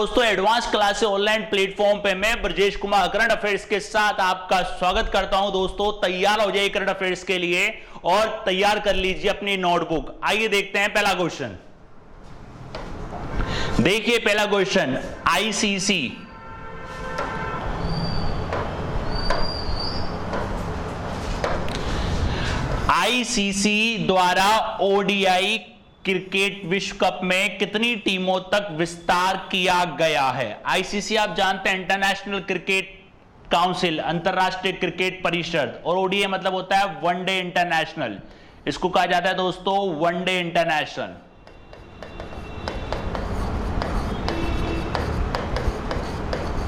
दोस्तों, advance class online platform पे मैं ब्रजेश कुमार करंट अफेयर्स के साथ आपका स्वागत करता हूं। दोस्तों, तैयार हो जाइए करंट अफेयर्स के लिए और तैयार कर लीजिए अपनी नोटबुक। आइए देखते हैं पहला क्वेश्चन। देखिए पहला क्वेश्चन, आईसीसी द्वारा ओडीआई क्रिकेट विश्व कप में कितनी टीमों तक विस्तार किया गया है। आईसीसी आप जानते हैं इंटरनेशनल क्रिकेट काउंसिल, अंतरराष्ट्रीय क्रिकेट परिषद, और ओडीआई मतलब होता है वनडे इंटरनेशनल। इसको कहा जाता है दोस्तों one day international.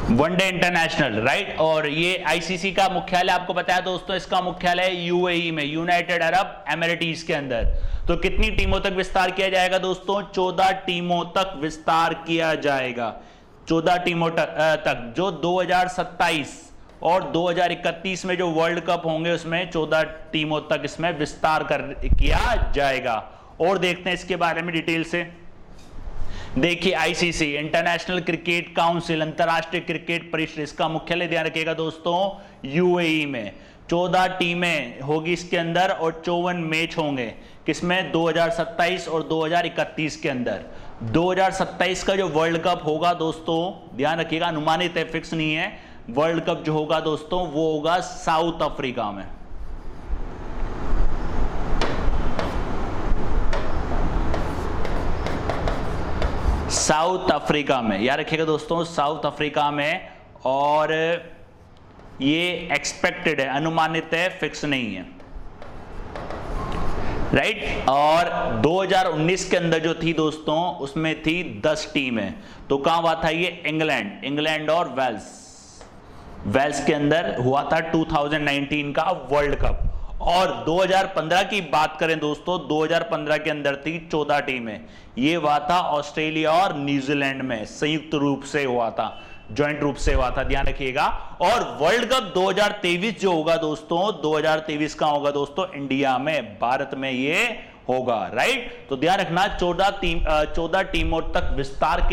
One day international, right. और ये आईसीसी का मुख्यालय आपको बताया दोस्तों, इसका मुख्यालय यूएई में, यूनाइटेड अरब एमिरेटीज के अंदर। तो कितनी टीमों तक विस्तार किया जाएगा दोस्तों? 14 टीमों तक विस्तार किया जाएगा। 14 टीमों तक, जो 2027 और 2031 में जो वर्ल्ड कप होंगे उसमें 14 टीमों तक इसमें विस्तार किया जाएगा। और देखते हैं इसके बारे में डिटेल से। देखिए आईसीसी, इंटरनेशनल क्रिकेट काउंसिल, अंतरराष्ट्रीय क्रिकेट परिषद, इसका मुख्यालय ध्यान रखिएगा दोस्तों यूएई में। 14 टीमें होगी इसके अंदर और 54 मैच होंगे। किसमें? 2027 और 2031 के अंदर। 2027 का जो वर्ल्ड कप होगा दोस्तों, ध्यान रखिएगा, अनुमानित है, फिक्स नहीं है। वर्ल्ड कप जो होगा दोस्तों वो होगा साउथ अफ्रीका में। साउथ अफ्रीका में, याद रखिएगा दोस्तों, साउथ अफ्रीका में। और ये एक्सपेक्टेड है, अनुमानित है, फिक्स नहीं है, राइट। और 2019 के अंदर जो थी दोस्तों उसमें थी 10 टीमें। तो कहां हुआ था ये? इंग्लैंड और वेल्स के अंदर हुआ था 2019 का वर्ल्ड कप। और 2015 की बात करें दोस्तों, 2015 के अंदर थी 14 टीमें। ये हुआ था ऑस्ट्रेलिया और न्यूजीलैंड में, संयुक्त रूप से हुआ था, ज्वाइंट रूप से हुआ था, ध्यान रखिएगा। और वर्ल्ड कप 2023 जो होगा दोस्तों, 2023 का होगा दोस्तों इंडिया में, भारत में ये होगा, राइट। तो ध्यान रखना, 14 टीमों तक विस्तार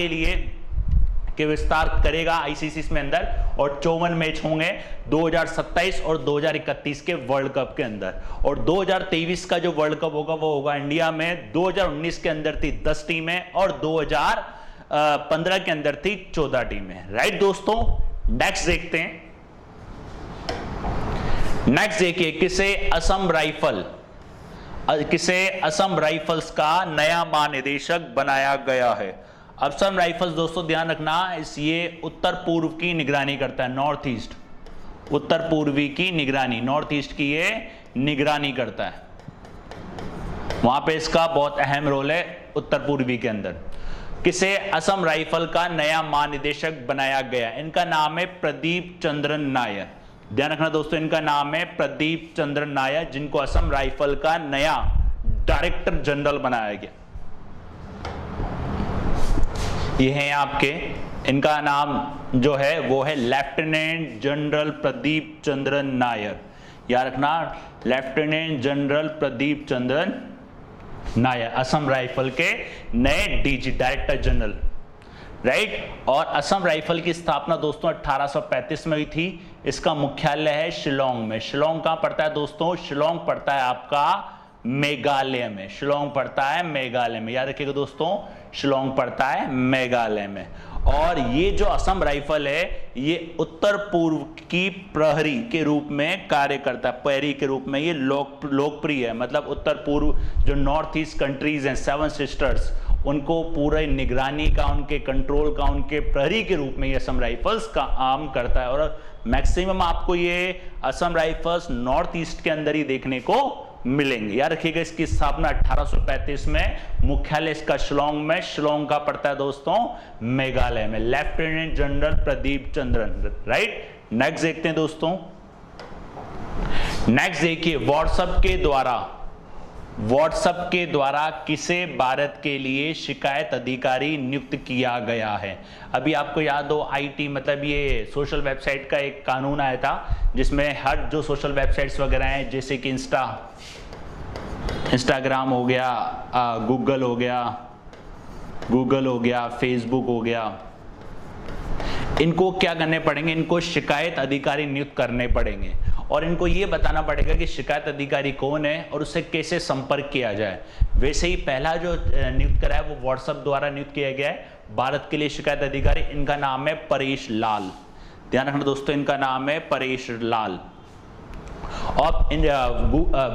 के विस्तार करेगा आईसीसी में अंदर, और 54 मैच होंगे 2027 और 2031 के वर्ल्ड कप के अंदर। और 2023 का जो वर्ल्ड कप होगा वो होगा इंडिया में। 2019 के अंदर थी 10 टीमें और 2015 के अंदर थी 14 टीमें, राइट दोस्तों। नेक्स्ट देखते हैं। नेक्स्ट देखिए, किसे असम राइफल्स का नया महानिदेशक बनाया गया है। असम राइफल्स दोस्तों ध्यान रखना, ये उत्तर पूर्व की निगरानी करता है, नॉर्थ ईस्ट, उत्तर पूर्वी की निगरानी, नॉर्थ ईस्ट की ये निगरानी करता है। वहां पे इसका बहुत अहम रोल है उत्तर पूर्वी के अंदर। किसे असम राइफल का नया महानिदेशक बनाया गया? इनका नाम है प्रदीप चंद्रन नायर। ध्यान रखना दोस्तों, इनका नाम है प्रदीप चंद्रन नायर, जिनको असम राइफल का नया डायरेक्टर जनरल बनाया गया। ये हैं आपके, इनका नाम जो है वो है लेफ्टिनेंट जनरल प्रदीप चंद्रन नायर। याद रखना, lieutenant general Pradeep Chandran Nair, Assam rifle के नए डीजी, डायरेक्टर जनरल, राइट। और असम राइफल की स्थापना दोस्तों 1835 में हुई थी। इसका मुख्यालय है शिलोंग में। शिलोंग कहां पड़ता है दोस्तों? शिलोंग पड़ता है आपका मेघालय में। शिलोंग पड़ता है मेघालय में, याद रखिएगा दोस्तों, शिलोंग पड़ता है मेघालय में। और ये जो असम राइफल है ये उत्तर पूर्व की प्रहरी के रूप में कार्य करता है, प्रहरी के रूप में ये लोकप्रिय है। मतलब उत्तर पूर्व जो नॉर्थ ईस्ट कंट्रीज हैं, 7 सिस्टर्स, उनको पूरे निगरानी का, उनके कंट्रोल का, उनके प्रहरी के रूप में ये असम राइफल्स का काम करता है। और मैक्सिमम आपको ये असम राइफल्स नॉर्थ ईस्ट के अंदर ही देखने को मिलेंगे। याद रखिएगा, इसकी स्थापना 1835 में, मुख्यालय इसका शिलोंग में। शिलोंग का पड़ता है दोस्तों मेघालय में। Lieutenant general Pradeep Chandran, right. Next देखते हैं दोस्तों। नेक्स्ट देखिए, व्हाट्सएप के द्वारा किसे भारत के लिए शिकायत अधिकारी नियुक्त किया गया है? अभी आपको याद हो, आईटी मतलब ये सोशल वेबसाइट का एक कानून आया था, जिसमें हर जो सोशल वेबसाइट्स वगैरह हैं, जैसे कि इंस्टाग्राम हो गया, गूगल हो गया, फेसबुक हो गया, इनको क्या करने पड़ेंगे, इनको शिकायत अधिकारी नियुक्त करने पड़ेंगे और इनको ये बताना पड़ेगा कि शिकायत अधिकारी कौन है और उससे कैसे संपर्क किया जाए। वैसे ही पहला जो नियुक्त करा है वो व्हाट्सएप द्वारा नियुक्त किया गया है भारत के लिए शिकायत अधिकारी। इनका नाम है परेश लाल। ध्यान रखना दोस्तों, इनका नाम है परेश लाल। और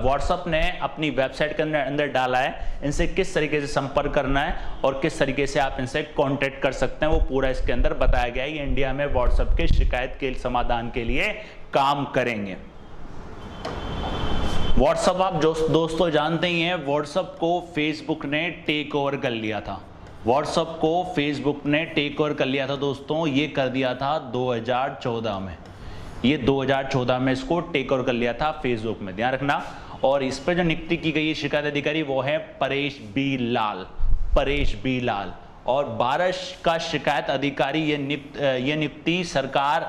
व्हाट्सएप ने अपनी वेबसाइट के अंदर डाला है इनसे किस तरीके से संपर्क करना है और किस तरीके से आप इनसे कांटेक्ट कर सकते हैं, वो पूरा इसके अंदर बताया गया है। ये इंडिया में व्हाट्सएप के शिकायत के समाधान के लिए काम करेंगे। व्हाट्सएप आप दोस्तों जानते ही हैं, व्हाट्सएप को फेसबुक ने टेक ओवर कर लिया था। व्हाट्सएप को फेसबुक ने टेक ओवर कर लिया था दोस्तों, ये कर दिया था 2014 में। ये 2014 में इसको टेक ओवर कर लिया था फेसबुक में, ध्यान रखना। और इस पर जो नियुक्ति की गई है शिकायत अधिकारी वो है परेश बी लाल, परेश बी लाल। और 12 का शिकायत अधिकारी ये नियुक्ति सरकार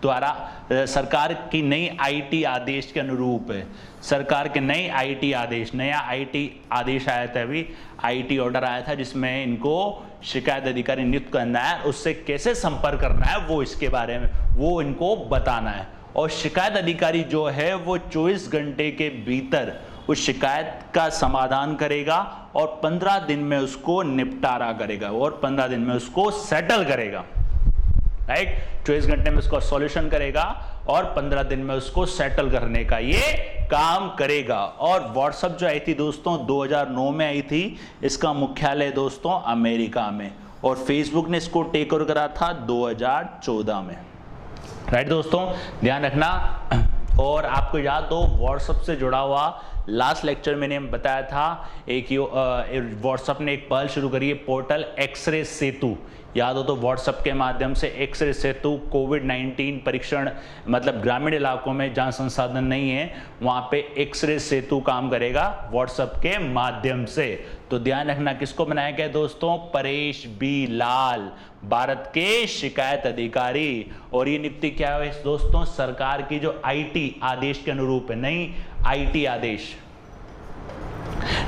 द्वारा सरकार की नई आईटी आदेश के अनुरूप है। सरकार के नए आईटी आदेश, नया आईटी आदेश आया था, अभी आईटी ऑर्डर आया था जिसमें इनको शिकायत अधिकारी नियुक्त करना है, उससे कैसे संपर्क करना है वो इसके बारे में वो इनको बताना है। और शिकायत अधिकारी जो है वो 24 घंटे के भीतर उस शिकायत का समाधान करेगा और 15 दिन में उसको निपटारा करेगा और 15 दिन में उसको सेटल करेगा, राइट। 24 घंटे में उसको सॉल्यूशन करेगा और 15 दिन में उसको सेटल करने का ये काम करेगा। और व्हाट्सएप जो आई थी दोस्तों 2009 में आई थी, इसका मुख्यालय दोस्तों अमेरिका में, और फेसबुक ने इसको टेक ओवर करा था 2014 में, राइट दोस्तों, ध्यान रखना। और आपको याद हो व्हाट्सएप से जुड़ा हुआ लास्ट लेक्चर मैंने बताया था, एक व्हाट्सएप ने एक पहल शुरू करी है पोर्टल एक्सरे सेतु, याद हो तो व्हाट्सएप के माध्यम से एक्सरे सेतु कोविड-19 परीक्षण, मतलब ग्रामीण इलाकों में जहां संसाधन नहीं है वहां पे एक्सरे सेतु काम करेगा व्हाट्सएप के माध्यम से। तो ध्यान रखना किसको बनाया गया दोस्तों, परेश बी लाल, भारत के शिकायत अधिकारी। और ये नियुक्ति क्या है दोस्तों, सरकार की जो आईटी आदेश के अनुरूप है, नई आईटी आदेश,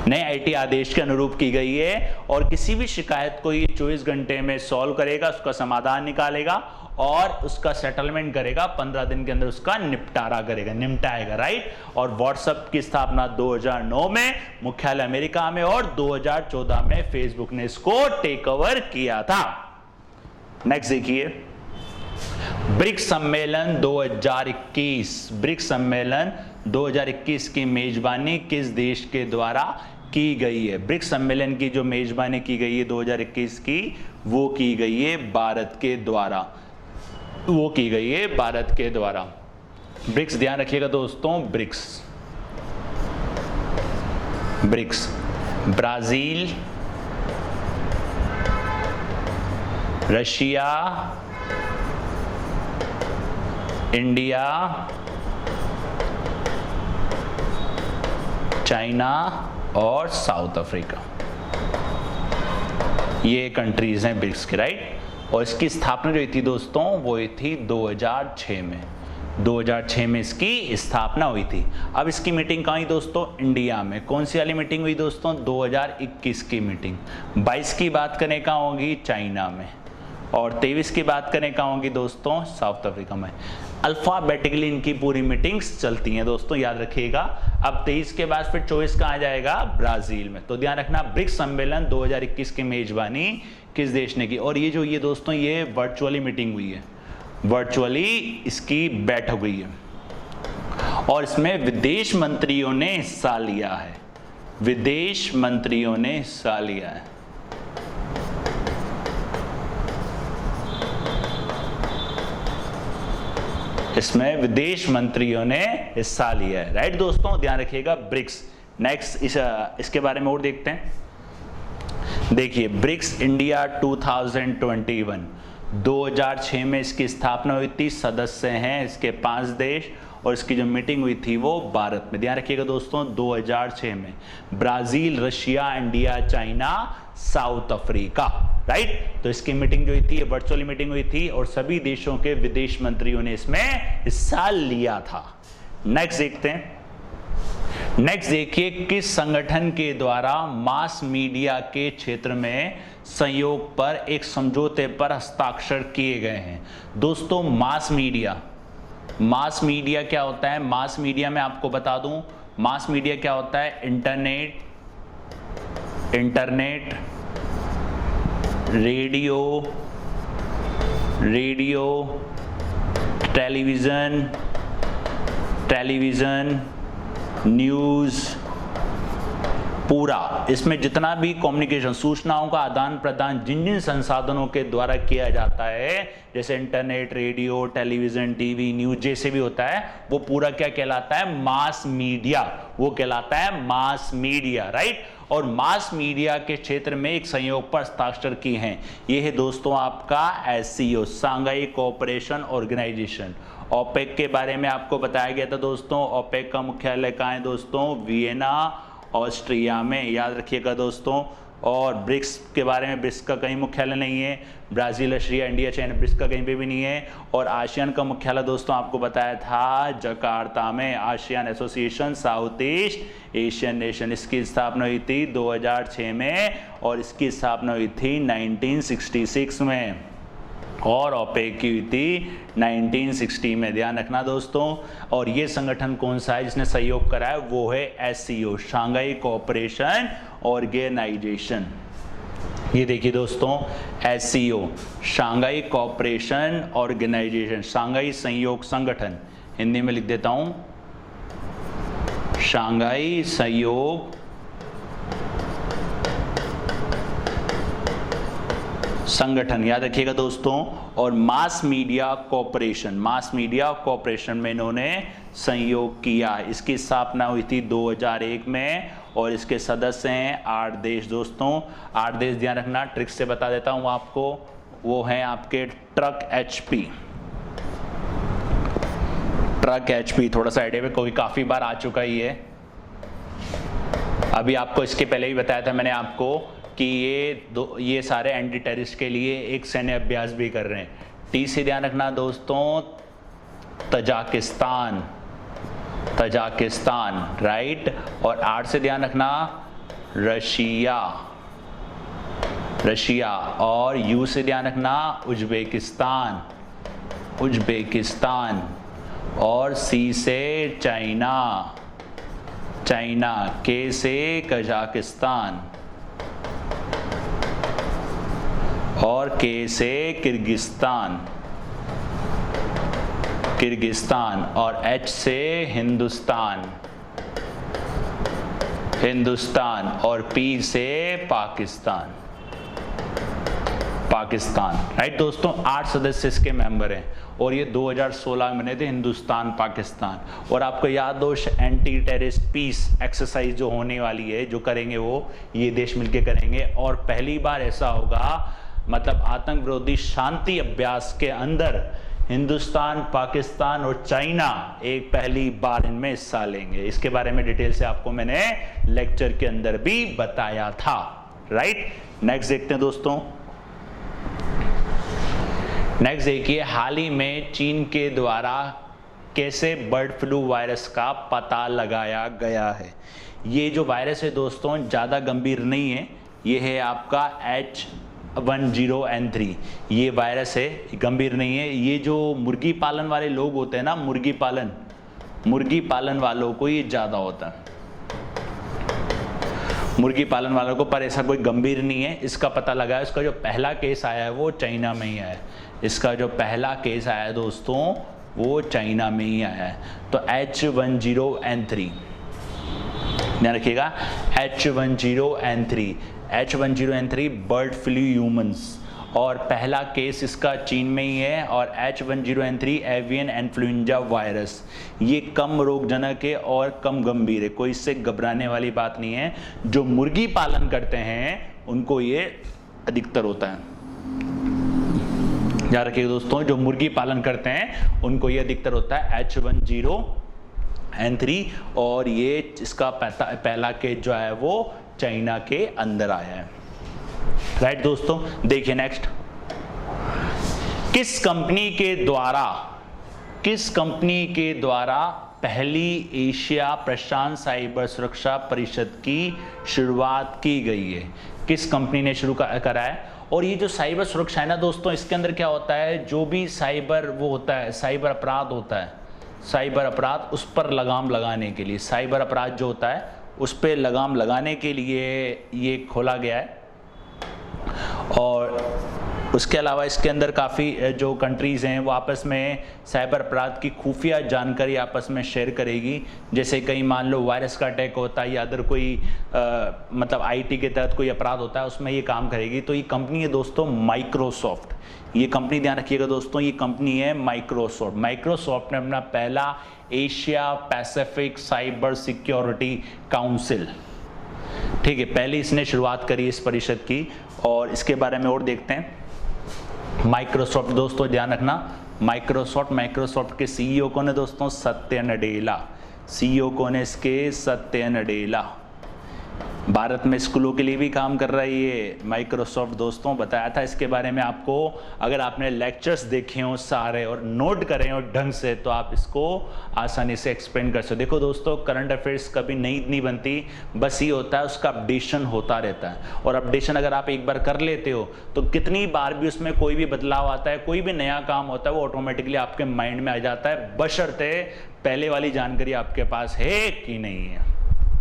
नए आईटी आदेश के अनुरूप की गई है। और किसी भी शिकायत को ये 24 घंटे में सॉल्व करेगा, उसका समाधान निकालेगा और उसका सेटलमेंट करेगा, 15 दिन के अंदर उसका निपटारा करेगा, निपटाएगा, राइट। और व्हाट्सएप की स्थापना 2009 में, मुख्यालय अमेरिका में, और 2014 में फेसबुक ने इसको टेक ओवर किया था। नेक्स्ट देखिए, ब्रिक्स सम्मेलन 2021, ब्रिक्स सम्मेलन 2021 की मेजबानी किस देश के द्वारा की गई है। ब्रिक्स सम्मेलन की जो मेजबानी की गई है 2021 की, वो की गई है भारत के द्वारा, वो की गई है भारत के द्वारा। ब्रिक्स ध्यान रखिएगा दोस्तों, BRICS, BRICS Brazil, Russia, India, China और साउथ अफ्रीका, ये कंट्रीज हैं ब्रिक्स के, राइट। और इसकी स्थापना जो हुई थी दोस्तों वो हुई थी 2006 में, 2006 में इसकी स्थापना हुई थी। अब इसकी मीटिंग कहाँ हुई दोस्तों, इंडिया में। कौन सी वाली मीटिंग हुई दोस्तों, 2021 की मीटिंग। 22 की बात करें कहाँ होगी, चाइना में। और 23 की बात करें कहाँ होगी दोस्तों, साउथ अफ्रीका में। अल्फाबेटिकली इनकी पूरी मीटिंग्स चलती हैं दोस्तों, याद रखिएगा। अब 23 के बाद फिर 24 कहाँ आ जाएगा, ब्राजील में। तो ध्यान रखना, ब्रिक्स सम्मेलन 2021 की मेजबानी किस देश ने की। और ये जो ये दोस्तों ये वर्चुअली मीटिंग हुई है, वर्चुअली इसकी बैठक हुई है और इसमें विदेश मंत्रियों ने हिस्सा लिया है, विदेश मंत्रियों ने हिस्सा लिया है। इसमें विदेश मंत्रियों ने हिस्सा लिया है, राइट दोस्तों, ध्यान रखिएगा ब्रिक्स। नेक्स्ट इसके बारे में और देखते हैं। देखिए ब्रिक्स इंडिया 2021, 2006 में इसकी स्थापना हुई थी, सदस्य हैं इसके 5 देश और इसकी जो मीटिंग हुई थी वो भारत में। ध्यान रखिएगा दोस्तों 2006 में, Brazil, Russia, India, China, south Africa, right. तो इसकी मीटिंग जो हुई थी वर्चुअली मीटिंग हुई थी और सभी देशों के विदेश मंत्रियों ने इसमें हिस्सा लिया था। नेक्स्ट देखते हैं। नेक्स्ट देखिए, किस संगठन के द्वारा मास मीडिया के क्षेत्र में संयोग पर एक समझौते पर हस्ताक्षर किए गए हैं। दोस्तों मास मीडिया क्या होता है? मास मीडिया में आपको बता दूं, मास मीडिया क्या होता है? इंटरनेट, रेडियो, टेलीविजन, न्यूज़, पूरा इसमें जितना भी कम्युनिकेशन, सूचनाओं का आदान प्रदान जिन संसाधनों के द्वारा किया जाता है, जैसे internet, radio, television, TV, news जैसे भी होता है, वो पूरा क्या कहलाता है? Mass media. वो कहलाता है मास मीडिया, राइट। और मास मीडिया के क्षेत्र में एक संयोग पर हस्ताक्षर किए हैं। ये है दोस्तों आपका SCO, Shanghai cooperation organisation. OPEC के बारे में आपको बताया गया था दोस्तों। ओपेक का मुख्यालय कहाँ है दोस्तों? वियना, ऑस्ट्रिया में, याद रखिएगा दोस्तों। और ब्रिक्स के बारे में, ब्रिक्स का कहीं मुख्यालय नहीं है। Brazil, Russia, India, China, BRICS का कहीं पे भी नहीं है। और आसियान का मुख्यालय दोस्तों आपको बताया था जकार्ता में। ASEAN association south east Asian nation, इसकी स्थापना हुई थी 2006 में और इसकी स्थापना हुई थी 1966 में और ओपेक की हुई थी 1960 में, ध्यान रखना दोस्तों। और ये संगठन कौन सा है जिसने सहयोग करा है? वो है SCO, शांघाई कोऑपरेशन ऑर्गेनाइजेशन। ये देखिए दोस्तों SCO, Shanghai cooperation organisation, Shanghai सहयोग संगठन, हिंदी में लिख देता हूं, शांघाई सहयोग संगठन, याद रखिएगा दोस्तों। और मास मीडिया कॉर्पोरेशन में इन्होंने संयोग किया। इसकी स्थापना हुई थी 2001 में और इसके सदस्य हैं 8 देश दोस्तों। 8 देश, ध्यान रखना, ट्रिक से बता देता हूं आपको। वो हैं आपके ट्रक HP, थोड़ा सा आइडिया में, कोई काफी बार आ चुका ही है। अभी आपको इसके पहले भी बताया था मैंने आपको कि ये सारे एंटी टेररिस्ट के लिए एक सैन्य अभ्यास भी कर रहे हैं। T से ध्यान रखना दोस्तों, तजाकिस्तान, राइट। और R से ध्यान रखना, रशिया। और U से ध्यान रखना, उज्बेकिस्तान। और C से चाइना। K से कजाकिस्तान और K से किर्गिस्तान और H से हिंदुस्तान और P से पाकिस्तान, राइट दोस्तों। 8 सदस्य इसके मेंबर हैं और ये 2016 में बने थे, हिंदुस्तान, पाकिस्तान। और आपको याद हो, एंटी टेररिस्ट पीस एक्सरसाइज जो होने वाली है, जो करेंगे वो ये देश मिलके करेंगे। और पहली बार ऐसा होगा, मतलब आतंक विरोधी शांति अभ्यास के अंदर हिंदुस्तान, पाकिस्तान और चाइना एक पहली बार इनमें हिस्सा लेंगे। इसके बारे में डिटेल से आपको मैंने लेक्चर के अंदर भी बताया था, राइट। नेक्स्ट देखते हैं दोस्तों। नेक्स्ट देखिए, हाल ही में चीन के द्वारा कैसे बर्ड फ्लू वायरस का पता लगाया गया है। ये जो वायरस है दोस्तों ज़्यादा गंभीर नहीं है, ये है आपका H1N3। ये वायरस है, गंभीर नहीं है। ये जो मुर्गी पालन वाले लोग होते हैं ना, मुर्गी पालन वालों को ये ज़्यादा होता है, मुर्गी पालन वालों को, पर ऐसा कोई गंभीर नहीं है। इसका पता लगा है, इसका जो पहला केस आया है वो चाइना में ही आया है। इसका जो पहला केस आया है दोस्तों वो चाइना में ही आया है। तो H1N3 ध्यान रखिएगा, H1N3 बर्ड फ्लू ह्यूमंस, और पहला केस इसका चीन में ही है। और H1N3 एवियन इन्फ्लुएंजा वायरस, ये कम रोगजनक है और कम गंभीर है, कोई इससे घबराने वाली बात नहीं है। जो मुर्गी पालन करते हैं उनको ये अधिकतर होता है, याद रखिएगा दोस्तों। जो मुर्गी पालन करते हैं उनको ये अधिकतर होता है H1N3, और ये इसका पहला केस जो है वो चाइना के अंदर आया है, राइट दोस्तों। देखिए नेक्स्ट, किस कंपनी के द्वारा पहली एशिया प्रशांत साइबर सुरक्षा परिषद की शुरुआत की गई है। किस कंपनी ने शुरू करा है? और ये जो साइबर सुरक्षा है ना दोस्तों, इसके अंदर क्या होता है, जो भी साइबर वो होता है, साइबर अपराध होता है, साइबर अपराध, उस पर लगाम लगाने के लिए, साइबर अपराध जो होता है उस पर लगाम लगाने के लिए ये खोला गया है। और उसके अलावा इसके अंदर काफ़ी जो कंट्रीज़ हैं वो आपस में साइबर अपराध की खुफिया जानकारी आपस में शेयर करेगी। जैसे कहीं मान लो वायरस का अटैक होता है या अदर कोई मतलब आईटी के तहत कोई अपराध होता है, उसमें ये काम करेगी। तो ये कंपनी है दोस्तों माइक्रोसॉफ्ट। ये कंपनी ध्यान रखिएगा दोस्तों, ये कंपनी है माइक्रोसॉफ्ट। माइक्रोसॉफ्ट ने अपना पहला Asia Pacific cyber security council, ठीक है, पहले इसने शुरुआत करी इस परिषद की। और इसके बारे में और देखते हैं। माइक्रोसॉफ्ट दोस्तों ध्यान रखना, माइक्रोसॉफ्ट के सीईओ कौन है दोस्तों? सत्य नडेला। सीईओ कौन है इसके? सत्य नडेला। भारत में स्कूलों के लिए भी काम कर रहा है ये माइक्रोसॉफ्ट दोस्तों, बताया था इसके बारे में आपको। अगर आपने लेक्चर्स देखे हो सारे और नोट करें हो ढंग से तो आप इसको आसानी से एक्सप्लेन कर सकते हो। देखो दोस्तों, करंट अफेयर्स कभी नई नहीं बनती, बस ये होता है उसका अपडेशन होता रहता है। और अपडेशन अगर आप एक बार कर लेते हो तो कितनी बार भी उसमें कोई भी बदलाव आता है, कोई भी नया काम होता है, वो ऑटोमेटिकली आपके माइंड में आ जाता है, बशर्ते पहले वाली जानकारी आपके पास है कि नहीं है।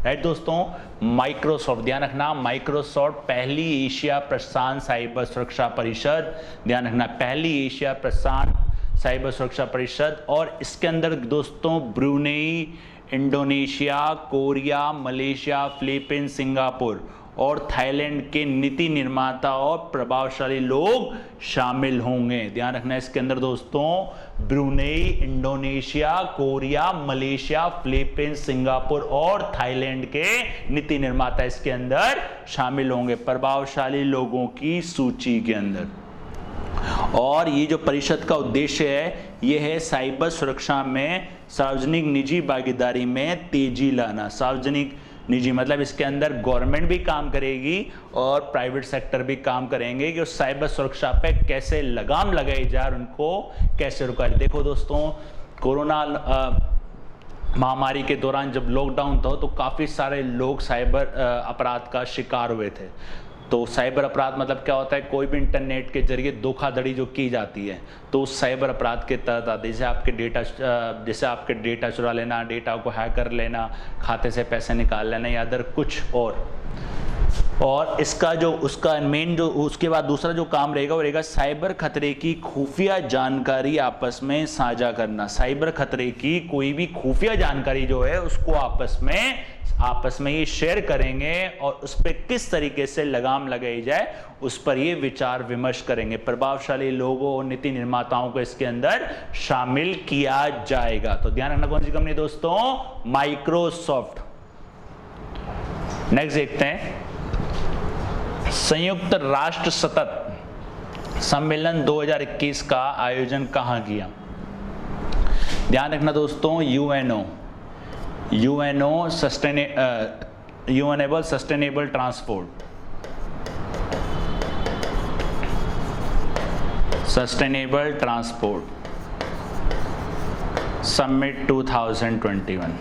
राइट दोस्तों, माइक्रोसॉफ्ट ध्यान रखना, माइक्रोसॉफ्ट पहली एशिया प्रशांत साइबर सुरक्षा परिषद, ध्यान रखना पहली एशिया प्रशांत साइबर सुरक्षा परिषद। और इसके अंदर दोस्तों Brunei, Indonesia, Korea, Malaysia, Philippines, Singapore और थाईलैंड के नीति निर्माता और प्रभावशाली लोग शामिल होंगे। ध्यान रखना इसके अंदर दोस्तों Brunei, Indonesia, Korea, Malaysia, Philippines, Singapore और थाईलैंड के नीति निर्माता इसके अंदर शामिल होंगे, प्रभावशाली लोगों की सूची के अंदर। और ये जो परिषद का उद्देश्य है ये है साइबर सुरक्षा में सार्वजनिक निजी भागीदारी में तेजी लाना। सार्वजनिक निजी मतलब इसके अंदर गवर्नमेंट भी काम करेगी और प्राइवेट सेक्टर भी काम करेंगे कि उस साइबर सुरक्षा पे कैसे लगाम लगाई जाए और उनको कैसे रुका जाए। देखो दोस्तों, कोरोना महामारी के दौरान जब लॉकडाउन था तो काफ़ी सारे लोग साइबर अपराध का शिकार हुए थे। तो साइबर अपराध मतलब क्या होता है, कोई भी इंटरनेट के जरिए धोखाधड़ी जो की जाती है तो उस साइबर अपराध के तहत आते हैं। जैसे आपके डेटा चुरा लेना, डेटा को हैक कर लेना, खाते से पैसे निकाल लेना या अदर कुछ और इसका जो उसका मेन जो उसके बाद दूसरा जो काम रहेगा वो रहेगा साइबर खतरे की खुफिया जानकारी आपस में साझा करना। साइबर खतरे की कोई भी खुफिया जानकारी जो है उसको आपस में ये शेयर करेंगे और उस पर किस तरीके से लगाम लगाई जाए उस पर ये विचार विमर्श करेंगे। प्रभावशाली लोगों और नीति निर्माताओं को इसके अंदर शामिल किया जाएगा। तो ध्यान रखना कौन सी कंपनी दोस्तों? माइक्रोसॉफ्ट। नेक्स्ट देखते हैं, संयुक्त राष्ट्र सतत सम्मेलन 2021 का आयोजन कहां किया? ध्यान रखना दोस्तों, यूएनओ सस्टेनेबल ट्रांसपोर्ट समिट 2021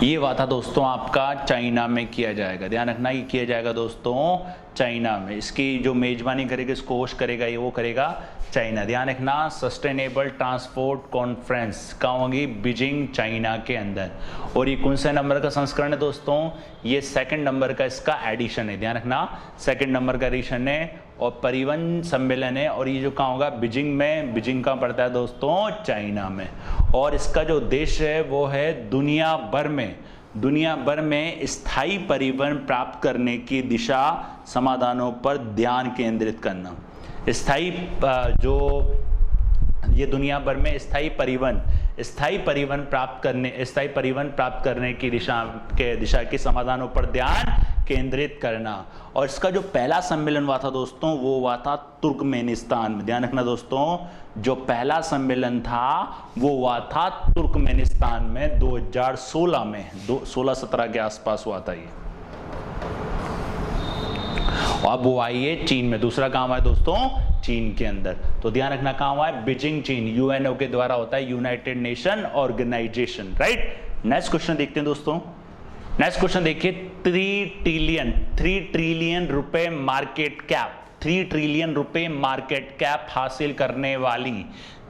ये हुआ था दोस्तों आपका चाइना में किया जाएगा। ध्यान रखना ये किया जाएगा दोस्तों चाइना में। इसकी जो मेजबानी करेगा, इसको होस्ट करेगा, ये वो करेगा चाइना। ध्यान रखना सस्टेनेबल ट्रांसपोर्ट कॉन्फ्रेंस कहाँ होगी? बीजिंग चाइना के अंदर। और ये कौन सा नंबर का संस्करण है दोस्तों? ये 2nd नंबर का इसका एडिशन है। ध्यान रखना 2nd नंबर का एडिशन है और परिवहन सम्मेलन है। और ये जो कहाँ होगा? बीजिंग में। बीजिंग कहाँ पड़ता है दोस्तों? चाइना में। और इसका जो उद्देश्य है वो है दुनिया भर में स्थायी परिवहन प्राप्त करने की दिशा समाधानों पर ध्यान केंद्रित करना। स्थायी जो ये दुनिया भर में स्थायी परिवहन प्राप्त करने की दिशा के समाधानों पर ध्यान केंद्रित करना। और इसका जो पहला सम्मेलन हुआ था दोस्तों वो हुआ था तुर्कमेनिस्तान में। ध्यान रखना दोस्तों, जो पहला सम्मेलन था वो हुआ था तुर्कमेनिस्तान में 2016 में, 16-17 के आसपास हुआ था ये। अब वो आई है चीन में। दूसरा काम है दोस्तों चीन के अंदर। तो ध्यान रखना कहाँ हुआ है, बीजिंग चीन, यूएनओ के द्वारा होता है, United Nation organisation, right. Next question देखते हैं दोस्तों। नेक्स्ट क्वेश्चन देखिए, 3 ट्रिलियन रुपए मार्केट कैप, 3 ट्रिलियन रुपए मार्केट कैप हासिल करने वाली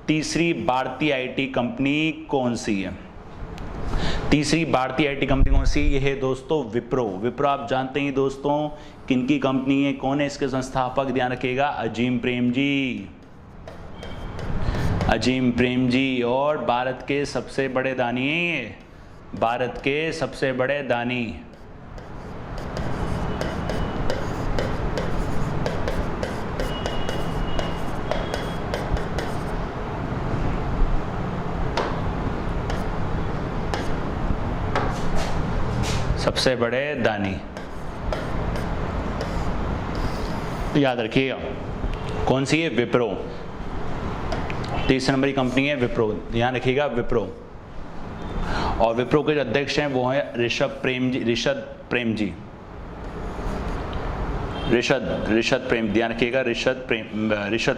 तीसरी भारतीय आईटी कंपनी कौन सी है? तीसरी भारतीय आईटी कंपनी कौन सी? ये है दोस्तों विप्रो। विप्रो आप जानते हैं दोस्तों किनकी कंपनी है, कौन है इसके संस्थापक? ध्यान रखिएगा, अजीम प्रेम जी, अजीम प्रेम जी। और भारत के सबसे बड़े दानी हैं ये, भारत के सबसे बड़े दानी। सबसे बड़े दानी याद रखिएगा, कौन सी है? विप्रो। तीसरे नंबर की कंपनी है विप्रो, ध्यान रखिएगा विप्रो। और विप्रो के जो अध्यक्ष हैं वो हैं ऋषभ प्रेम जी, ऋषभ प्रेम, ध्यान रखिएगा ऋषभ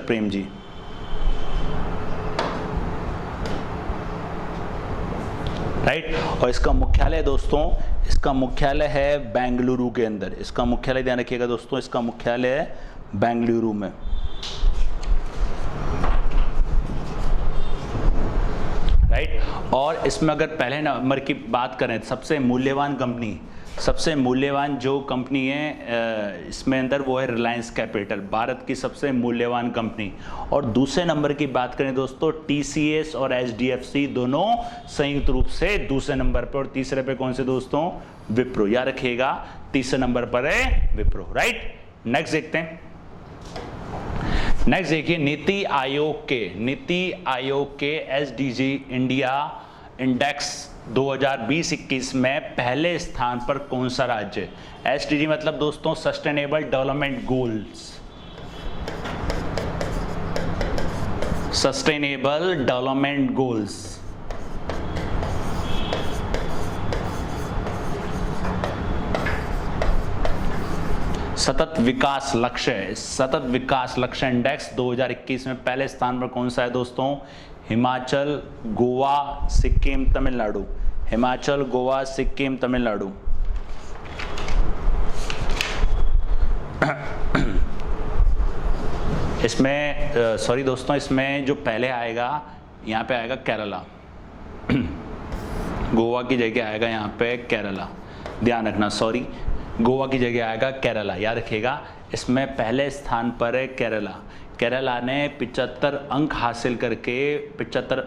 प्रेम जी। राइट। और इसका मुख्यालय दोस्तों, इसका मुख्यालय है बेंगलुरु के अंदर। इसका मुख्यालय ध्यान रखिएगा दोस्तों, इसका मुख्यालय है बेंगलुरु में। राइट। और इसमें अगर पहले नंबर की बात करें, सबसे मूल्यवान कंपनी, सबसे मूल्यवान जो कंपनी है इसमें अंदर वो है रिलायंस कैपिटल, भारत की सबसे मूल्यवान कंपनी। और दूसरे नंबर की बात करें दोस्तों, टीसीएस और एचडीएफसी दोनों संयुक्त रूप से दूसरे नंबर पर। और तीसरे पे कौन से दोस्तों? विप्रो। याद रखिएगा तीसरे नंबर पर है विप्रो। राइट। नेक्स्ट देखते हैं। नेक्स्ट देखिए, नीति आयोग के एसडीजी इंडिया इंडेक्स 2020-21 में पहले स्थान पर कौन सा राज्य? एसडीजी मतलब दोस्तों sustainable development goals, sustainable development goals. सतत विकास लक्ष्य इंडेक्स 2021 में पहले स्थान पर कौन सा है दोस्तों? हिमाचल, गोवा, सिक्किम, तमिलनाडु। हिमाचल, गोवा, सिक्किम, तमिलनाडु। इसमें सॉरी दोस्तों, इसमें जो पहले आएगा यहाँ पे आएगा केरला। गोवा की जगह आएगा यहाँ पे केरला, ध्यान रखना। सॉरी, गोवा की जगह आएगा केरला, याद रखिएगा। इसमें पहले स्थान पर है केरला। केरला ने 75 अंक हासिल करके 75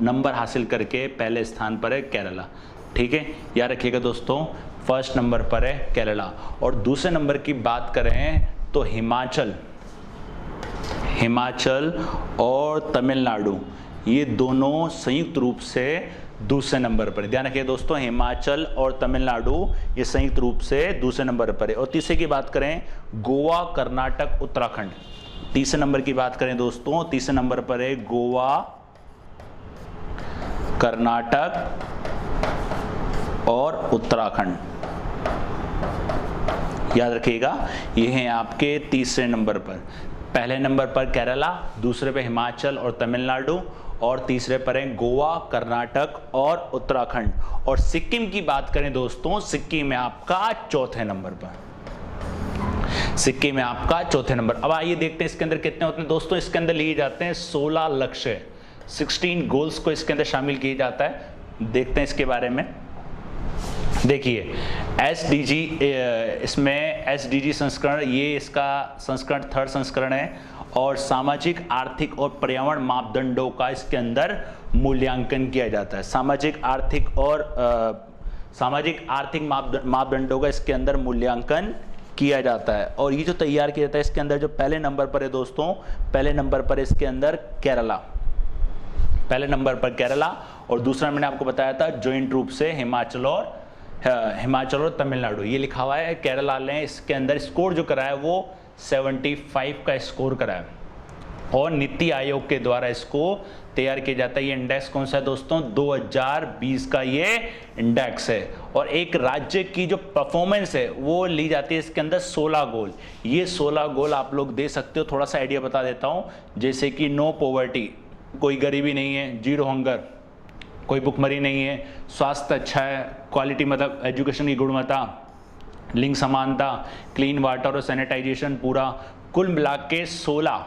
नंबर हासिल करके पहले स्थान पर है केरला। ठीक है, याद रखिएगा दोस्तों, फर्स्ट नंबर पर है केरला। और दूसरे नंबर की बात करें तो हिमाचल और तमिलनाडु, ये दोनों संयुक्त रूप से दूसरे नंबर पर है। ध्यान रखिए दोस्तों, हिमाचल और तमिलनाडु ये संयुक्त रूप से दूसरे नंबर पर है। और तीसरे की बात करें, गोवा, कर्नाटक, उत्तराखंड। तीसरे नंबर की बात करें दोस्तों, तीसरे नंबर पर है गोवा, कर्नाटक और उत्तराखंड। याद रखिएगा, ये हैं आपके तीसरे नंबर पर। पहले नंबर पर केरला, दूसरे पे हिमाचल और तमिलनाडु, और तीसरे पर है गोवा, कर्नाटक और उत्तराखंड। और सिक्किम की बात करें दोस्तों, सिक्किम में आपका चौथे नंबर पर, सिक्किम में आपका चौथे नंबर। अब आइए देखते हैं इसके अंदर कितने होते हैं दोस्तों। इसके अंदर लिए जाते हैं 16 लक्ष्य, 16 गोल्स को इसके अंदर शामिल किया जाता है। देखते हैं इसके बारे में। देखिए एसडीजी, इसमें एसडीजी संस्करण, ये इसका संस्करण 3rd संस्करण है। और सामाजिक, आर्थिक और पर्यावरण मापदंडों का इसके अंदर मूल्यांकन किया जाता है। सामाजिक आर्थिक मापदंडों का इसके अंदर मूल्यांकन किया जाता है। और ये जो तैयार किया जाता है इसके अंदर जो पहले नंबर पर है दोस्तों, पहले नंबर पर इसके अंदर केरला, पहले नंबर पर केरला। और दूसरा मैंने आपको बताया था जॉइंट रूप से हिमाचल और तमिलनाडु, ये लिखा हुआ है। केरला ने इसके अंदर स्कोर जो कराया वो 75 का स्कोर कराया। और नीति आयोग के द्वारा इसको तैयार किया जाता है। ये इंडेक्स कौन सा है दोस्तों? 2020 का ये इंडेक्स है। और एक राज्य की जो परफॉर्मेंस है वो ली जाती है इसके अंदर 16 गोल। ये 16 गोल आप लोग दे सकते हो। थोड़ा सा आइडिया बता देता हूँ, जैसे कि नो पॉवर्टी, कोई गरीबी नहीं है, जीरो हंगर, कोई भुखमरी नहीं है, स्वास्थ्य अच्छा है, क्वालिटी मतलब एजुकेशन की गुणवत्ता, लिंग समानता, क्लीन वाटर और सैनिटाइजेशन पूरा, कुल मिला के 16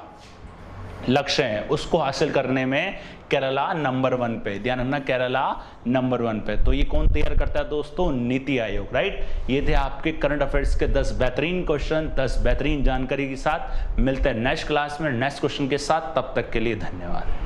लक्ष्य हैं। उसको हासिल करने में केरला नंबर 1 पे। ध्यान रखना, केरला नंबर 1 पे। तो ये कौन तैयार करता है दोस्तों? नीति आयोग, राइट। ये थे आपके करंट अफेयर्स के 10 बेहतरीन क्वेश्चन, 10 बेहतरीन जानकारी के साथ। मिलते हैं नेक्स्ट क्लास में नेक्स्ट क्वेश्चन के साथ। तब तक के लिए धन्यवाद।